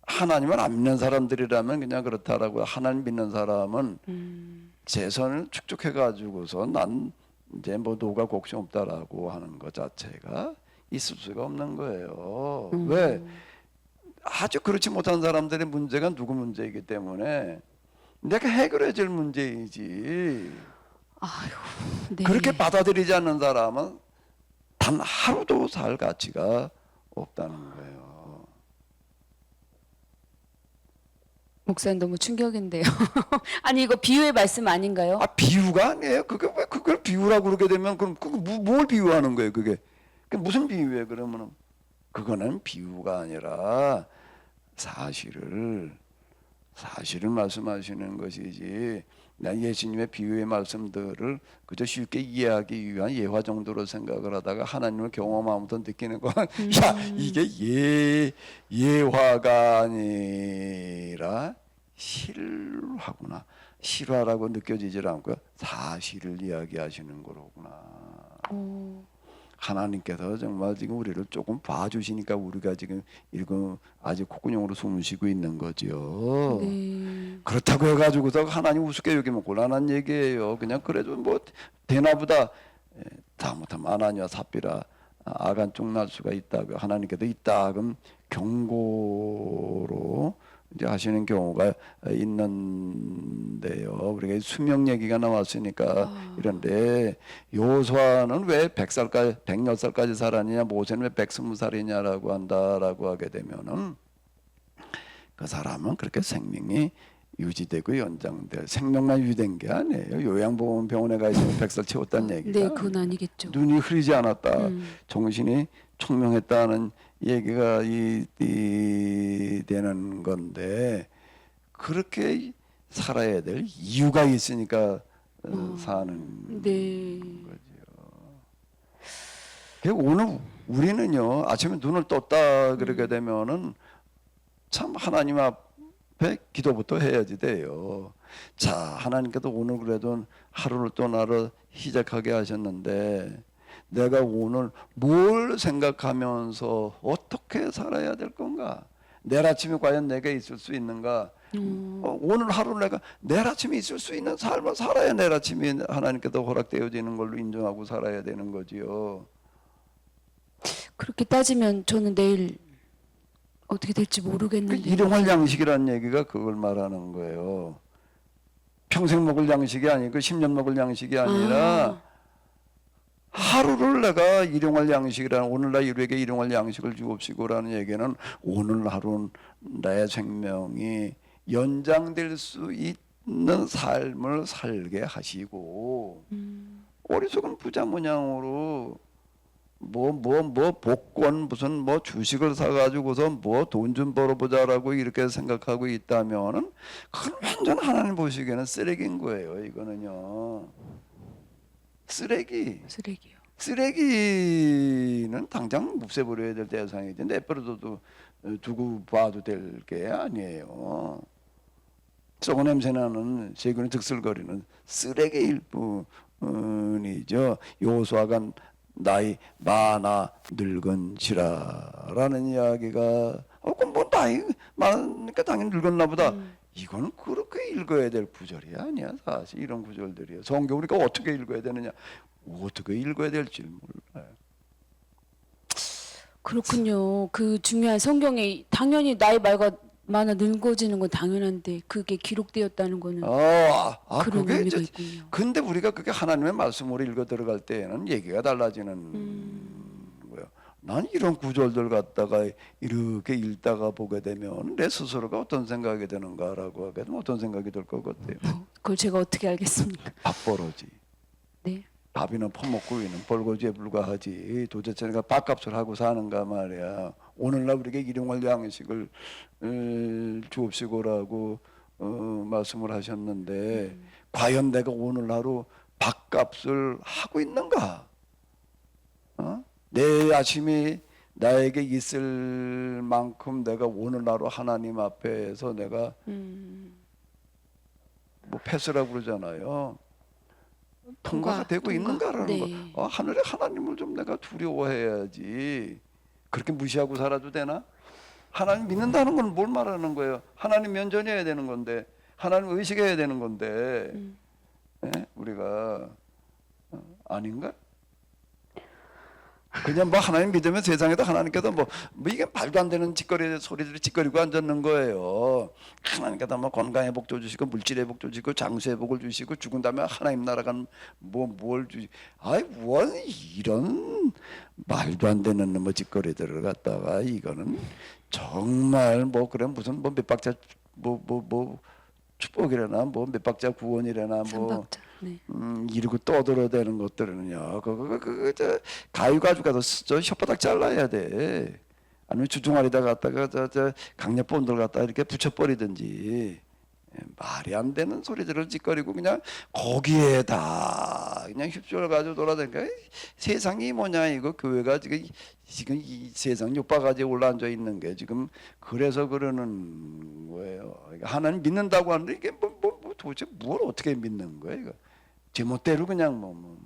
하나님을 안 믿는 사람들이라면 그냥 그렇다라고. 하나님 믿는 사람은 재산을 축적해 가지고서 난 이제 노후가 걱정 없다라고 하는 것 자체가 있을 수가 없는 거예요. 왜? 아주 그렇지 못한 사람들의 문제가 누구 문제이기 때문에 내가 해결해 줄 문제이지. 아유, 네. 그렇게 받아들이지 않는 사람은 단 하루도 살 가치가 없다는 거예요. 목사님 너무 충격인데요. 아니 이거 비유의 말씀 아닌가요? 비유가 아니에요. 그게 왜 그걸 비유라고 그러게 되면 그럼 뭘 비유하는 거예요? 그게 무슨 비유예요? 그러면은 그거는 비유가 아니라 사실을 말씀하시는 것이지. 난 예수님의 비유의 말씀들을 그저 쉽게 이해하기 위한 예화 정도로 생각을 하다가 하나님을 경험하면서 느끼는 건 야, 이게 예화가 아니라 실화구나. 실화라고 느껴지질 않고요. 사실을 이야기하시는 거로구나. 하나님께서 정말 지금 우리를 조금 봐주시니까 우리가 지금 이거 아직 콧구녕으로 숨을 쉬고 있는 거지요. 네. 그렇다고 해가지고서 하나님 우습게 여기면 곤란한 얘기예요. 그냥 그래도 되나보다. 잘못하면 아나니와 삽비라 아간 쪽날 수가 있다고 하나님께서 있다 그럼 경고로 이제 하시는 경우가 있는데요. 우리가 수명 얘기가 나왔으니까 이런데 요수아는 왜 100살까지 100몇 살까지 살았느냐 모세는 왜 120살이냐라고 한다라고 하게 되면은 그 사람은 그렇게 생명이 유지되고 연장될 생명만 유지된 게 아니에요. 요양보험병원에 가 있으면 100살 채웠다는 얘기가 네, 그건 아니겠죠. 눈이 흐리지 않았다, 정신이 총명했다는 얘기가 되는 건데 그렇게 살아야 될 이유가 있으니까 사는 네. 오늘 우리는요 아침에 눈을 떴다 그러게 되면은 참 하나님 앞에 기도부터 해야지 돼요. 자, 하나님께도 오늘 그래도 하루를 또 나를 시작하게 하셨는데 내가 오늘 뭘 생각하면서 어떻게 살아야 될 건가? 내일 아침에 과연 내가 있을 수 있는가? 오늘 하루 내가 내일 아침에 있을 수 있는 삶을 살아야 내일 아침에 하나님께도 허락되어지는 걸로 인정하고 살아야 되는 거지요. 그렇게 따지면 저는 내일 어떻게 될지 그 모르겠는데. 일용할 양식이라는 얘기가 그걸 말하는 거예요. 평생 먹을 양식이 아니고 10년 먹을 양식이 아니라 하루를 내가 일용할 양식이라는 오늘날 인류에게 일용할 양식을 주옵시고라는 얘기는 오늘 하루 나의 생명이 연장될 수 있는 삶을 살게 하시고 어리석은 부자 모양으로 복권 무슨 뭐 주식을 사가지고서 뭐 돈 좀 벌어보자라고 이렇게 생각하고 있다면은 그건 완전 하나님 보시기에는 쓰레기인 거예요. 이거는요. 쓰레기요. 쓰레기는 당장 없애버려야 될 대상이지 내버려둬도 두고 봐도 될 게 아니에요. 썩은 냄새나는 세균이 득슬거리는 쓰레기일 뿐이죠. 여호수아가 나이 많아 늙은지라라는 이야기가 그럼 뭐 나이 많으니까 당연히 늙었나 보다. 이거는 그렇게 읽어야 될 구절이 아니야. 사실 이런 구절들이요. 성경 우리가 어떻게 읽어야 되느냐, 어떻게 읽어야 될지 몰라요. 그렇군요. 그 중요한 성경에 당연히 나이 많아 늙어지는 건 당연한데 그게 기록되었다는 거는 그런 그게 의미가 있군요. 근데 우리가 그게 하나님의 말씀으로 읽어 들어갈 때에는 얘기가 달라지는 거예요. 난 이런 구절들 갖다가 이렇게 읽다가 보게 되면 내 스스로가 어떤 생각이 드는가라고 하게 되면 어떤 생각이 들 것 같아요. 그걸 제가 어떻게 알겠습니까? 밥벌어지. 네. 밥이나 퍼먹고 있는 벌거지에 불과하지. 도대체 내가 밥값을 하고 사는가 말이야. 오늘날 우리에게 일용할 양식을 주옵시고라고 말씀을 하셨는데 과연 내가 오늘 하루 밥값을 하고 있는가? 내 아침이 나에게 있을 만큼 내가 오늘 하루 하나님 앞에서 내가 뭐 패스라고 그러잖아요. 통과가 되고 있는가라는 네. 거. 하늘에 하나님을 좀 내가 두려워해야지. 그렇게 무시하고 살아도 되나? 하나님 믿는다는 건 뭘 말하는 거예요? 하나님 면전해야 되는 건데, 하나님 의식해야 되는 건데, 예? 우리가 아닌가? 그냥 뭐 하나님 믿으면 세상에도 하나님께도 뭐 이게 말도 안 되는 짓거리 소리들이 짓거리고 앉았는 거예요. 하나님께도 뭐 건강 회복 주시고 물질 회복 주시고 장수 회복을 주시고 죽은 다음에 하나님 나라가 뭘 주시? 뭘 이런 말도 안 되는 뭐 짓거리들을 갖다가 이거는 정말 뭐 그래 무슨 뭐 몇 박자 뭐 축복이라나 뭐 몇 박자 구원이라나 뭐 삼박자. 네. 이러고 떠들어대는 것들은요. 저 가위 가지고 가서 저 혓바닥 잘라야 돼. 아니면 주둥아리다 갖다가 저 강력 본들 갖다 이렇게 붙여버리든지. 말이 안 되는 소리들을 짓거리고 그냥 거기에다 그냥 휩쓸어 가지고 돌아다니까 세상이 뭐냐 이거 교회가 지금 이 세상 육바가지에 올라앉아 있는 게 지금 그래서 그러는 거예요. 하나님 믿는다고 하는데 이게 뭐 도대체 뭘 어떻게 믿는 거예요 이거. 제멋대로 그냥 뭐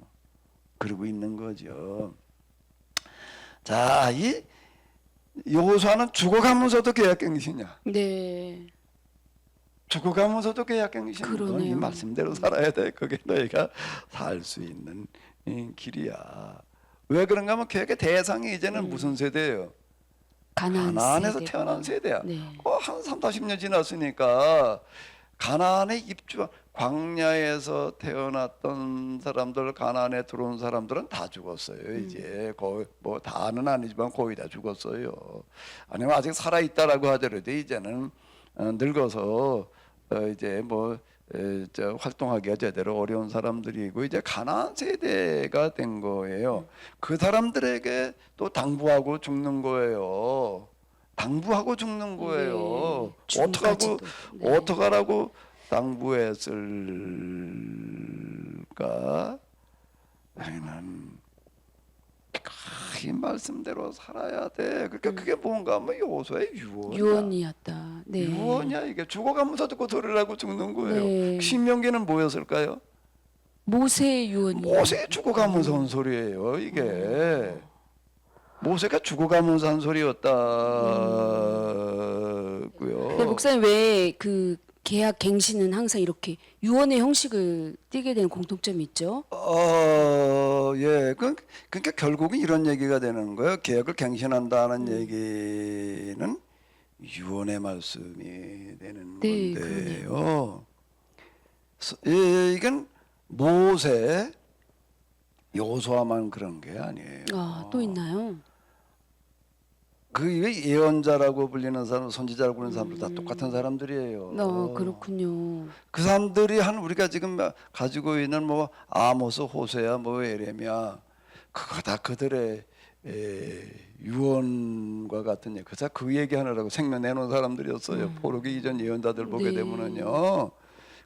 그러고 있는 거죠. 자, 이 여호수아는 죽어가면서도 계약갱신이야. 네. 죽어가면서도 계약갱신인 건 이 그러네요. 말씀대로 살아야 돼. 그게 너희가 살 수 있는 길이야. 왜 그런가 하면 계약의 대상이 이제는 무슨 세대예요? 가나안에서 세대가. 태어난 세대야. 네. 한 30-40년 지났으니까 가나안에 광야에서 태어났던 사람들, 가나안에 들어온 사람들은 다 죽었어요. 이제 거의 뭐 다는 아니지만 거의 다 죽었어요. 아니면 아직 살아 있다라고 하더라도 이제는 늙어서 이제 뭐 활동하기가 제대로 어려운 사람들이고 이제 가난한 세대가 된 거예요. 그 사람들에게 또 당부하고 죽는 거예요. 당부하고 죽는 거예요. 네, 어떡하고 죽음까지도. 네. 어떡하라고 당부했을까? 나는 이 말씀대로 살아야 돼. 그러니까 그게 뭔가 하면 요소의 유언이야. 유언이었다. 네. 유언이야 이게. 죽어가면서 듣고 들으라고 죽는 거예요. 네. 신명기는 뭐였을까요? 모세의 유언이. 모세 죽어가면서 한 소리예요 이게. 모세가 죽어가면서 한 소리였다고요. 근데 목사님 왜 그 계약 갱신은 항상 이렇게 유언의 형식을 띠게 되는 공통점이 있죠? 예. 그러니까 결국은 이런 얘기가 되는 거예요. 계약을 갱신한다는 얘기는 유언의 말씀이 되는 네, 건데요. 이건 모세, 여호수아만 그런 게 아니에요. 또 있나요? 그 위에 예언자라고 불리는 사람, 선지자라고 불리는 사람들 다 똑같은 사람들이에요. 그렇군요. 그 사람들이 한 우리가 지금 가지고 있는 뭐 아모스, 호세야, 뭐 에레미야, 그거 다 그들의 유언과 같은 얘기. 그래서 그 얘기하느라고 생명 내놓은 사람들이었어요. 포로기 이전 예언자들 보게 네. 되면은요,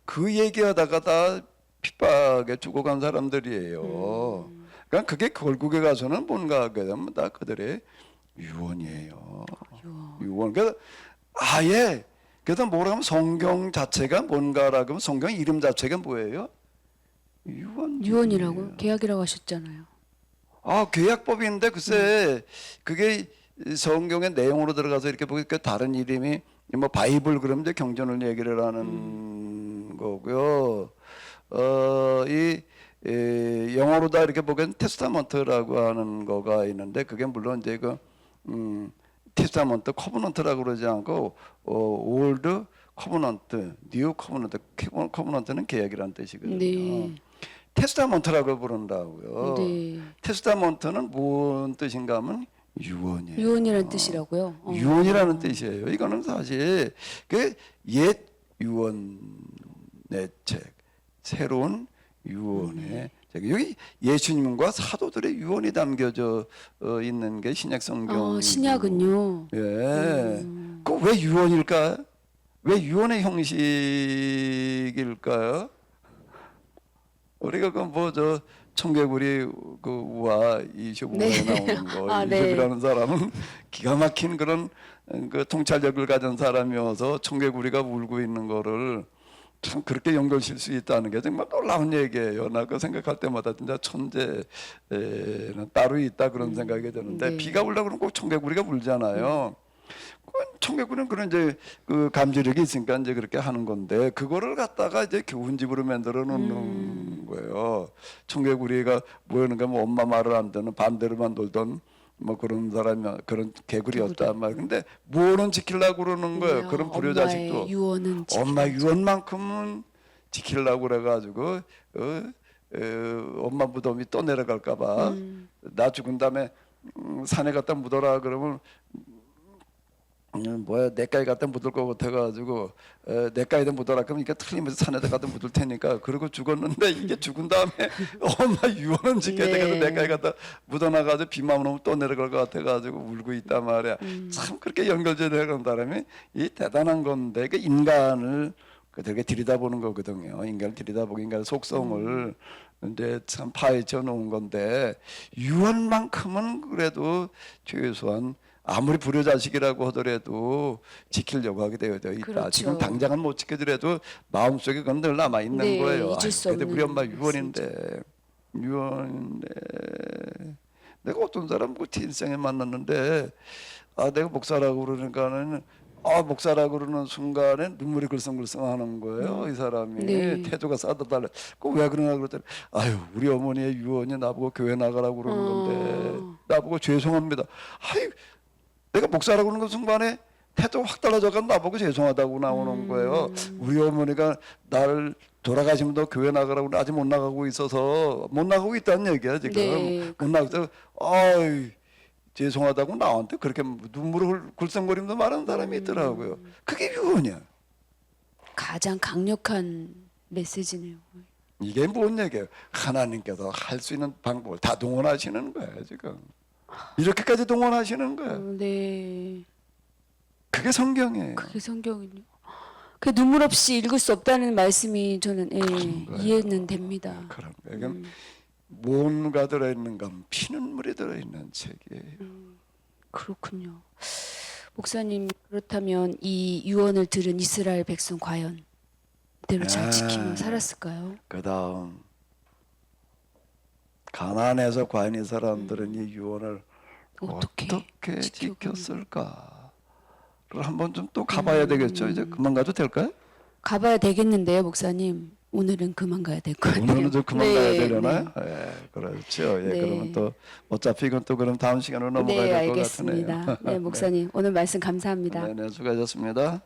그 얘기하다가 다 핍박에 죽어간 사람들이에요. 그러니까 그게 결국에 가서는 뭔가 하게 되면 다 그들의 유언이에요. 유언. 그래서 아예 그래서 뭐라 하면 성경 자체가 뭔가라고 하면 성경 이름 자체가 뭐예요? 유언. 유언이라고 계약이라고 하셨잖아요. 계약법인데 글쎄 그게 성경의 내용으로 들어가서 이렇게 보니까 다른 이름이 뭐 바이블 그러면 이제 경전을 얘기를 하는 거고요. 영어로 다 이렇게 보기엔 테스타먼트라고 하는 거가 있는데 그게 물론 이제 테스타먼트 커버넌트라고 그러지 않고 올드 커버넌트, 뉴 커버넌트, 커버넌트는 계약이라는 뜻이거든요. 네. 테스타먼트라고 부른다고요. 네. 테스타먼트는 무슨 뜻인가 하면 유언이에요. 유언이라는 뜻이라고요. 유언이라는 뜻이에요. 이거는 사실 그 옛 유언의 책, 새로운 유언의 책. 여기 예수님과 사도들의 유언이 담겨져 있는 게 신약 성경. 신약은요. 예. 그 왜 유언일까? 왜 유언의 형식일까요? 우리가 그 뭐 저 청개구리 그 우화 이숍에 네. 나오는 거 네. 이숍이라는 사람은 기가 막힌 그런 그 통찰력을 가진 사람이어서 청개구리가 울고 있는 거를 참 그렇게 연결실 수 있다는 게 정말 놀라운 얘기예요. 나 그 생각할 때마다 진짜 천재는 따로 있다 그런 생각이 드는데 네. 비가 오려고 그러면 꼭 청개구리가 울잖아요. 청개구리는 그런 이제 그 감지력이 있으니까 이제 그렇게 하는 건데 그거를 갖다가 이제 교훈집으로 만들어 놓는 거예요. 청개구리가 뭐였는가 뭐 엄마 말을 안 듣는 반대로만 놀던 뭐 그런 사람이 그런 개구리였단 말이에요. 근데 뭐는 지키려고 그러는 거예요. 그런 불효자식도 엄마의 유언은 엄마 유언만큼은 지키려고 그래가지고 엄마 무덤이 또 내려갈까봐 나 죽은 다음에 산에 갖다 묻어라 그러면 내가에 갖다 묻을 것 같아가지고 내가에다 묻어라 그러면 이게 틀리면서 산에다 갖다 묻을 테니까 그러고 죽었는데 이게 죽은 다음에 엄마 유언은 지켜야 네. 되겠다 내가에 갖다 묻어놔가지고 비만 오면 또 내려갈 것 같아가지고 울고 있단 말이야. 참 그렇게 연결되어 내려간 사람이 이 대단한 건데 그 인간을 되게 들여다보는 거거든요. 인간을 들여다보고 인간의 속성을 이제 참 파헤쳐 놓은 건데 유언만큼은 그래도 최소한 아무리 불효자식이라고 하더라도 지키려고 하게 되어 있다. 그렇죠. 지금 당장은 못 지켜더라도 마음속에 그건 늘 남아 있는 네, 거예요. 잊을 수 근데 우리 없는 엄마 유언인데 내가 어떤 사람 그 인생에 만났는데 내가 목사라고 그러니까는 목사라고 그러는 순간에 눈물이 글썽글썽하는 거예요. 이 사람이 네. 태도가 싸다달라. 왜 그러나 그랬더니 우리 어머니의 유언이 나보고 교회 나가라고 그러는 건데 나보고 죄송합니다. 내가 목사라고 그러는 순간에 태도가 확 달라져가 나보고 죄송하다고 나오는 거예요. 우리 어머니가 나를 돌아가시면서 교회 나가라고 아직 못 나가고 있어서 못 나가고 있다는 얘기야 지금. 네. 못 나가서 죄송하다고 나한테 그렇게 눈물을 굴썽거리면서 말하는 사람이 있더라고요. 그게 유언이야. 가장 강력한 메시지네요. 이게 뭔 얘기예요? 하나님께서 할 수 있는 방법을 다 동원하시는 거예요 지금. 이렇게까지 동원하시는 거예요. 네, 그게 성경이에요. 그게 성경이요. 그 눈물 없이 읽을 수 없다는 말씀이 저는 이해는 됩니다. 그런 거예요. 그럼 뭔가 들어있는가? 피눈물이 들어있는 책이에요. 그렇군요. 목사님, 그렇다면 이 유언을 들은 이스라엘 백성 과연 이대로 잘 지키며 살았을까요? 그다음 가나안에서 과연 이 사람들은 이 유언을 어떻게 어떻게 지켰군요. 지켰을까를 한번 좀 또 가봐야 되겠죠. 이제 그만 가도 될까요? 가봐야 되겠는데요, 목사님. 오늘은 그만 가야 될 것 같아요. 오늘은 좀 그만 네, 가야 되려나요? 예, 그렇죠. 예, 네. 그러면 또 어차피 이건 또 그럼 다음 시간으로 네, 넘어가야 될 것 알겠습니다. 같으네요. 네, 목사님 오늘 말씀 감사합니다. 네, 수고하셨습니다.